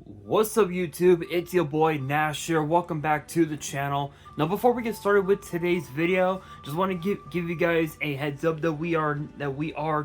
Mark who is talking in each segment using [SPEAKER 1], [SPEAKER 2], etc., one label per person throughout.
[SPEAKER 1] What's up YouTube, it's your boy Nash here. Welcome back to the channel. Now before we get started with today's video, just want to give you guys a heads up that we are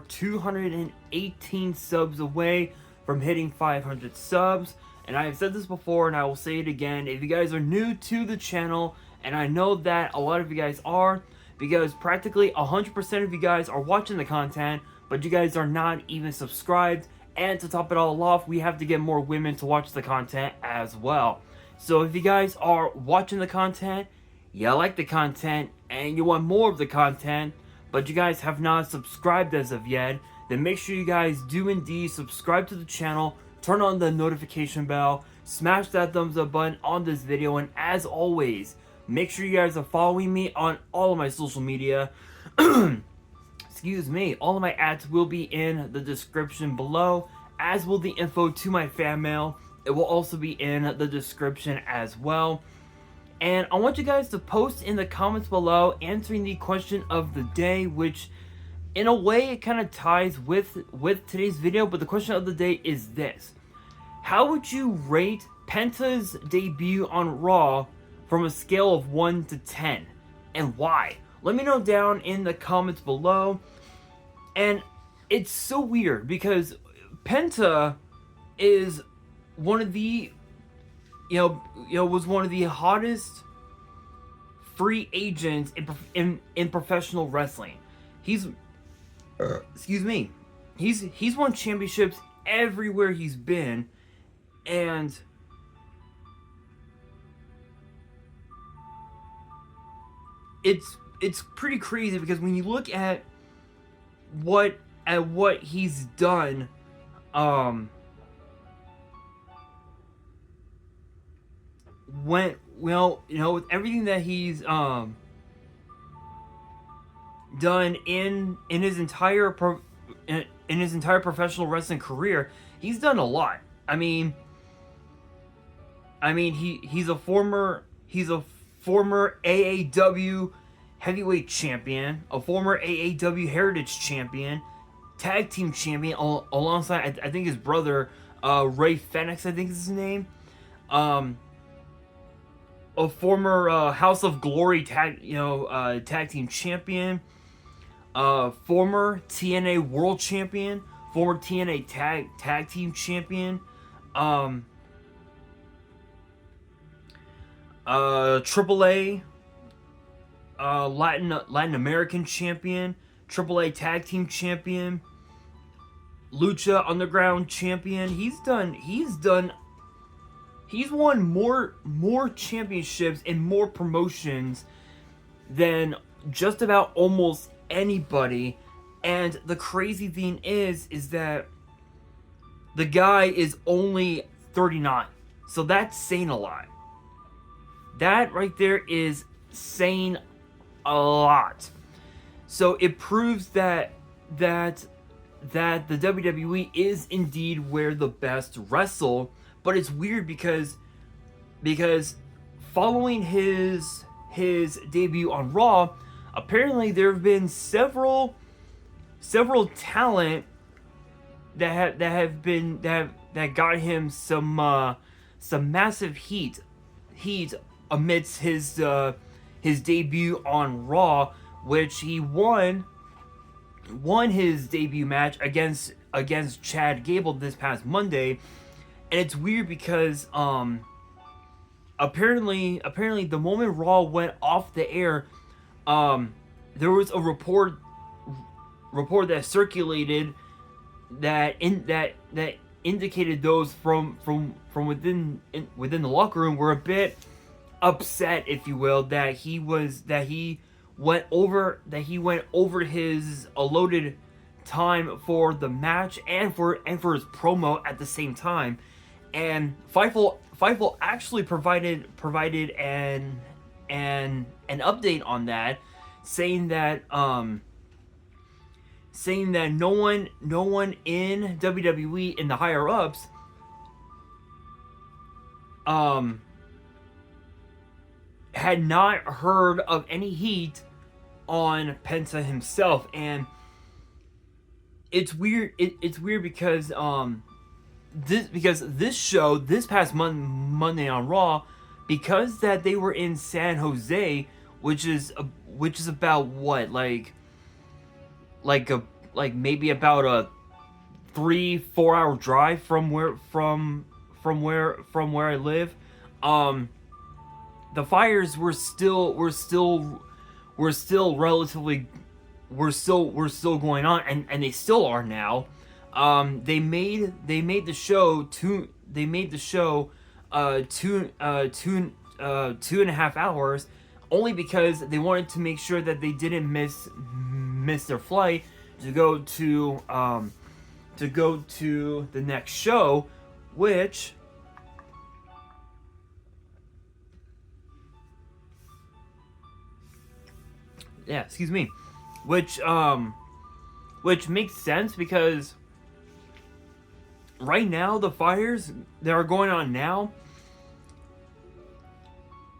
[SPEAKER 1] 218 subs away from hitting 500 subs. And I have said this before and I will say it again, if you guys are new to the channel, and I know that a lot of you guys are, because practically 100% of you guys are watching the content, but you guys are not even subscribed. And to top it all off, we have to get more women to watch the content as well. So if you guys are watching the content, you like the content, and you want more of the content, but you guys have not subscribed as of yet, then make sure you guys do indeed subscribe to the channel, turn on the notification bell, smash that thumbs up button on this video, and as always, make sure you guys are following me on all of my social media. Excuse me, all of my ads will be in the description below, as will the info to my fan mail. It will also be in the description as well. And I want you guys to post in the comments below answering the question of the day, which in a way it kind of ties with today's video, but the question of the day is this: how would you rate Penta's debut on Raw from a scale of 1 to 10, and why? Let me know down in the comments below. And it's so weird because Penta is one of the, was one of the hottest free agents in professional wrestling. He's, excuse me, he's won championships everywhere he's been, and it's pretty crazy because when you look at what he's done, with everything that he's done in his entire professional wrestling career, he's done a lot. I mean he's a former AAW heavyweight champion, a former AAW Heritage champion, tag team champion, alongside I think his brother Ray Fenix, I think is his name, a former House of Glory tag team champion, former TNA World Champion, former TNA tag team champion, AAA Latin American champion, AAA tag team champion, Lucha Underground champion. He's won more championships and more promotions than just about almost anybody. And the crazy thing is that the guy is only 39. So that's saying a lot. That right there is saying a lot. So it proves that the WWE is indeed where the best wrestle. But it's weird because following his debut on Raw, apparently there have been several talent that got him some massive heat amidst his debut on Raw, which he won his debut match against Chad Gable this past Monday. And it's weird because apparently the moment Raw went off the air, there was a report that circulated that indicated those from within the locker room were a bit upset, if you will, that he went over his allotted time for the match and for his promo at the same time. And Fightful actually provided an update on that, saying that no one in WWE, in the higher ups, had not heard of any heat on Penta himself. And it's weird. It's weird because this past Monday on Raw, because that they were in San Jose, which is about what, maybe about a 3-4 hour drive from where I live. The fires were still relatively were still going on, and they still are now. They made the show two and a half hours, only because they wanted to make sure that they didn't miss their flight to go to the next show, which excuse me, which makes sense, because right now the fires that are going on now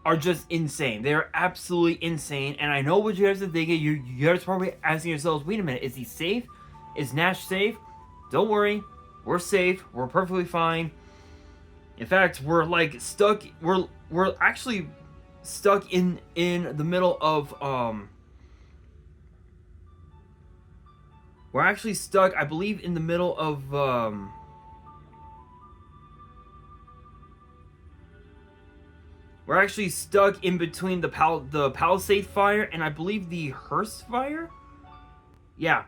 [SPEAKER 1] are just insane. They're absolutely insane, and I know what you guys are thinking. You guys are probably asking yourselves, wait a minute, is he safe? Is Nash safe? Don't worry, we're safe. We're perfectly fine. In fact, we're stuck. We're actually stuck in the middle of We're actually stuck, I believe, in the middle of we're actually stuck in between the Palisade fire and I believe the Hearst fire. Yeah,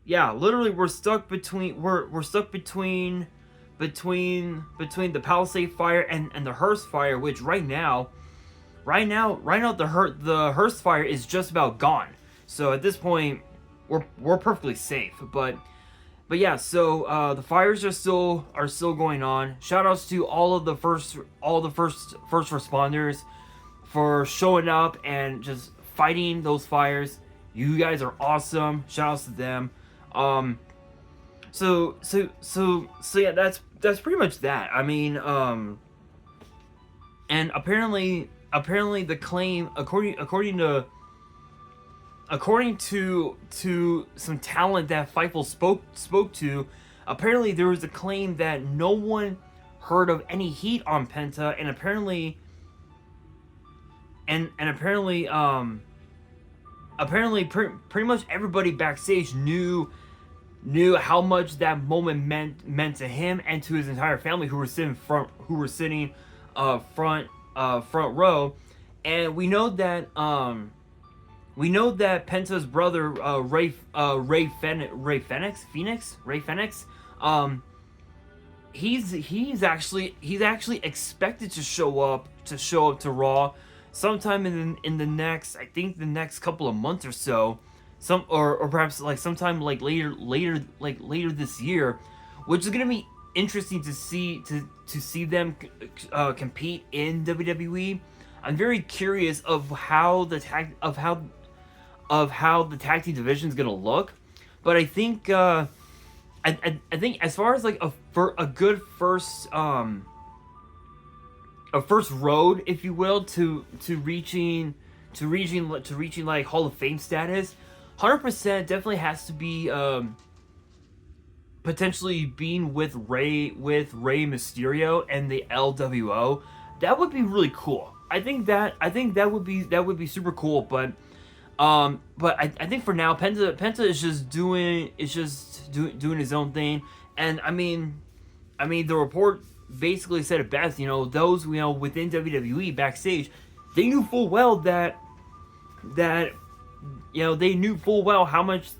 [SPEAKER 1] literally we're stuck between the Palisade fire and the Hearst fire, which right now the Hearst fire is just about gone. So at this point, we're perfectly safe. But yeah, so the fires are still going on. Shout outs to all the first responders for showing up and just fighting those fires. You guys are awesome. Shout outs to them. So yeah, that's pretty much that. I mean, and apparently the claim, according to some talent that Fightful spoke to, apparently there was a claim that no one heard of any heat on Penta, and apparently pretty much everybody backstage knew how much that moment meant to him and to his entire family, who were sitting front row. And we know that Penta's brother, Ray Fenix, he's actually expected to show up to Raw sometime in the next, I think, the next couple of months or so, or perhaps sometime later this year, which is gonna be interesting to see them compete in WWE. I'm very curious of how the tag team division is gonna look, but I think I think as far as a good first road, if you will, to reaching like Hall of Fame status, 100% definitely has to be potentially being with Rey Mysterio and the LWO. That would be really cool. I think that would be super cool. But I think for now, Penta is just doing his own thing. And I mean the report basically said it best. Those within WWE backstage, they knew full well that how much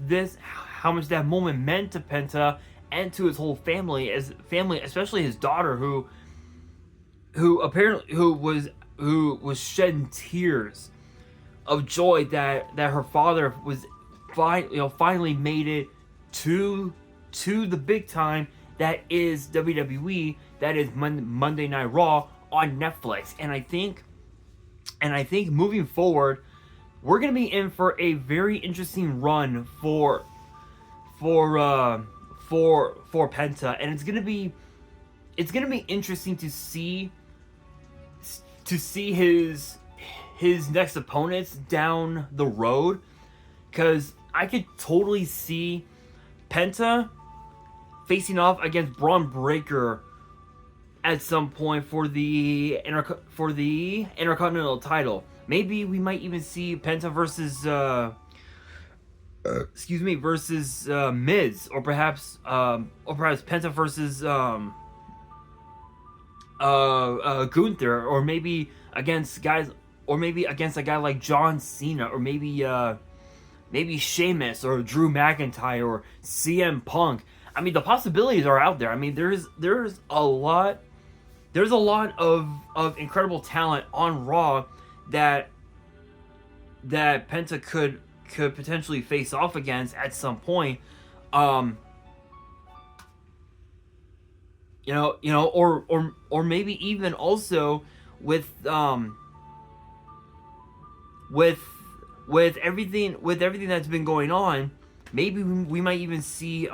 [SPEAKER 1] that moment meant to Penta and to his whole family, especially his daughter, who was shedding tears of joy that her father was finally made it to the big time that is WWE, that is Monday Night Raw on Netflix. And I think moving forward, we're gonna be in for a very interesting run for Penta, and it's gonna be interesting to see his next opponents down the road, because I could totally see Penta facing off against Braun Breaker at some point for the Intercontinental title. Maybe we might even see Penta versus versus Miz, or perhaps Penta versus Gunther, or maybe against guys, or maybe against a guy like John Cena, or maybe Sheamus or Drew McIntyre or CM Punk. I mean, the possibilities are out there. I mean, there's a lot of incredible talent on Raw that Penta could potentially face off against at some point. Or maybe even also with everything that's been going on, maybe we might even see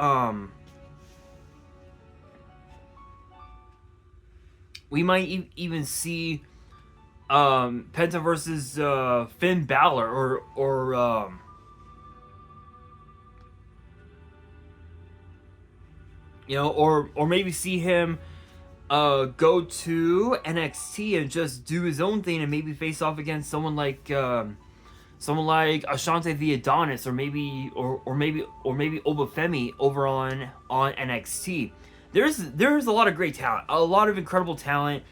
[SPEAKER 1] Penta versus Finn Balor, or maybe see him go to NXT and just do his own thing, and maybe face off against someone like Ashante the Adonis, or maybe Obafemi over on NXT. There's a lot of great talent, a lot of incredible talent.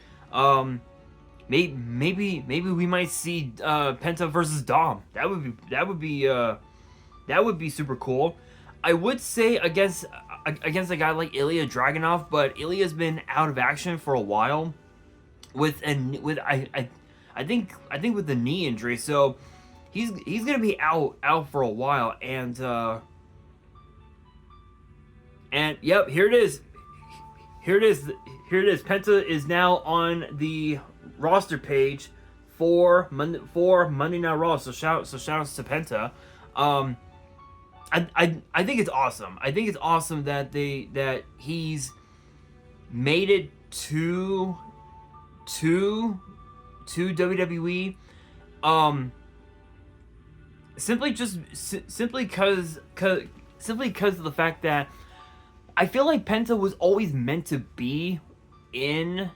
[SPEAKER 1] Maybe we might see Penta versus Dom. That would be super cool. I would say against a guy like Ilya Dragunov, but Ilya's been out of action for a while I think with the knee injury, so he's gonna be out for a while. And yep, here it is. Penta is now on the roster page for Monday Night Raw. So shout outs to Penta. I think it's awesome. I think it's awesome that he's made it to WWE. Simply because of the fact that I feel like Penta was always meant to be in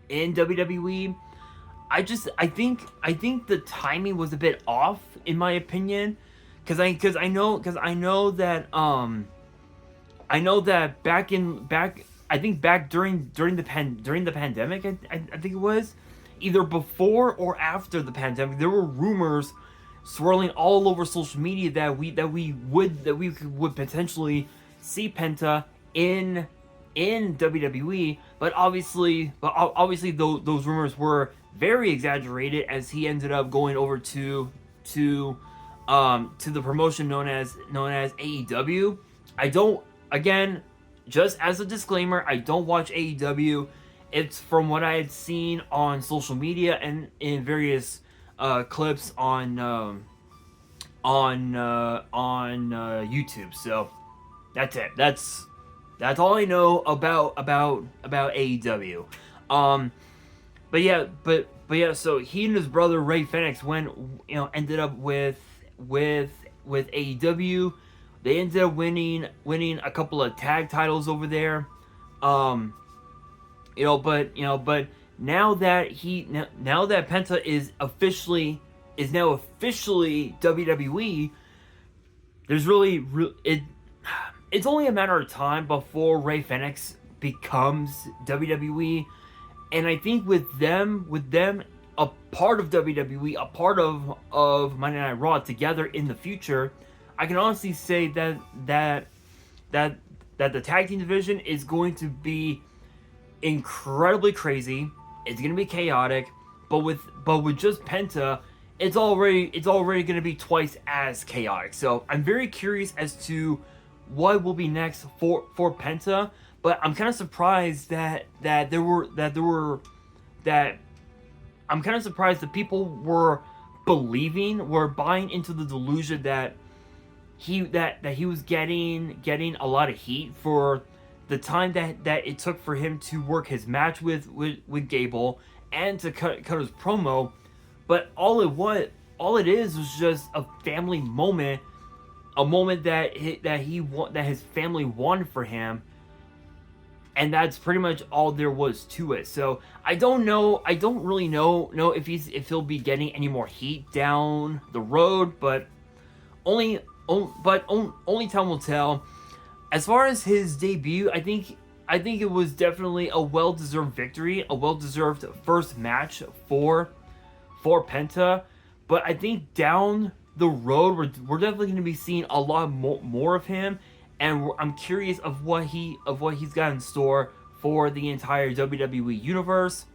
[SPEAKER 1] WWE. I think the timing was a bit off, in my opinion, because I know that back during the pandemic, I think it was either before or after the pandemic, there were rumors swirling all over social media that we would potentially see Penta in WWE, but obviously those rumors were very exaggerated, as he ended up going over to the promotion known as AEW. I don't, again, just as a disclaimer, I don't watch AEW. It's from what I had seen on social media and in various clips on YouTube. So that's it. That's all I know about AEW. But yeah. So he and his brother Ray Fenix ended up with AEW. They ended up winning a couple of tag titles over there. But now that Penta is now officially WWE, there's it's only a matter of time before Ray Fenix becomes WWE. And I think with them a part of WWE, a part of Monday Night Raw together in the future, I can honestly say that the tag team division is going to be incredibly crazy. It's going to be chaotic, but with just Penta, it's already going to be twice as chaotic. So I'm very curious as to what will be next for Penta. But I'm kind of surprised that I'm kind of surprised that people were buying into the delusion that he was getting a lot of heat for the time that it took for him to work his match with Gable and to cut his promo. But all it is was just a family moment a moment that his family wanted for him, and that's pretty much all there was to it. So I don't know. I don't really know if he'll be getting any more heat down the road, but only time will tell. As far as his debut, I think it was definitely a well-deserved victory, a well-deserved first match for Penta. But I think down the road, we're definitely going to be seeing a lot more of him, and I'm curious of what he's got in store for the entire WWE universe.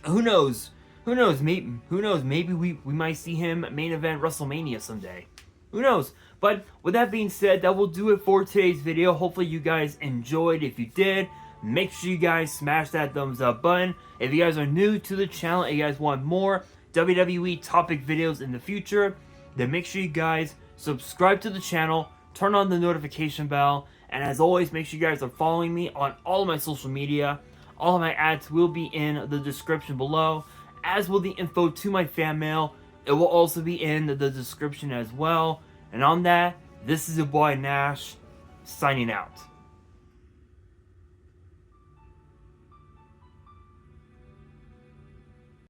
[SPEAKER 1] Who knows? Maybe we might see him main event WrestleMania someday. Who knows? But with that being said, that will do it for today's video. Hopefully you guys enjoyed. If you did, make sure you guys smash that thumbs up button. If you guys are new to the channel and you guys want more WWE topic videos in the future, then make sure you guys subscribe to the channel, turn on the notification bell, and as always, make sure you guys are following me on all of my social media. All of my ads will be in the description below, as will the info to my fan mail. It will also be in the description as well. And on that, this is your boy Nash, signing out.